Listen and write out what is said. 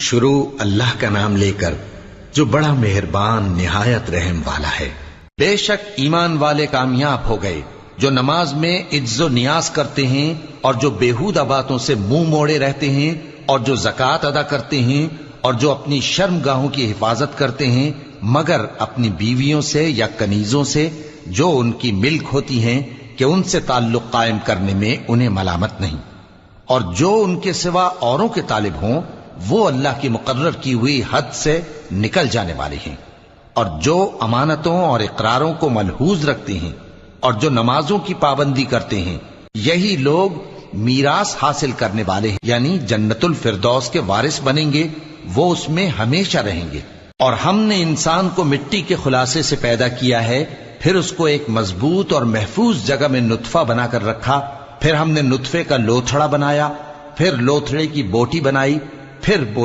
شروع اللہ کا نام لے کر جو بڑا مہربان نہایت رحم والا ہے۔ بے شک ایمان والے کامیاب ہو گئے جو نماز میں عجز و نیاز کرتے ہیں اور جو بیہودہ باتوں سے منہ موڑے رہتے ہیں اور جو زکوٰۃ ادا کرتے ہیں اور جو اپنی شرم گاہوں کی حفاظت کرتے ہیں مگر اپنی بیویوں سے یا کنیزوں سے جو ان کی ملک ہوتی ہیں کہ ان سے تعلق قائم کرنے میں انہیں ملامت نہیں، اور جو ان کے سوا اوروں کے طالب ہوں وہ اللہ کی مقرر کی ہوئی حد سے نکل جانے والے ہیں، اور جو امانتوں اور اقراروں کو ملحوظ رکھتے ہیں اور جو نمازوں کی پابندی کرتے ہیں یہی لوگ میراث حاصل کرنے والے ہیں، یعنی جنت الفردوس کے وارث بنیں گے، وہ اس میں ہمیشہ رہیں گے۔ اور ہم نے انسان کو مٹی کے خلاصے سے پیدا کیا ہے، پھر اس کو ایک مضبوط اور محفوظ جگہ میں نطفہ بنا کر رکھا، پھر ہم نے نطفے کا لوتھڑا بنایا، پھر لوتھڑے کی بوٹی بنائی، پھر بوٹی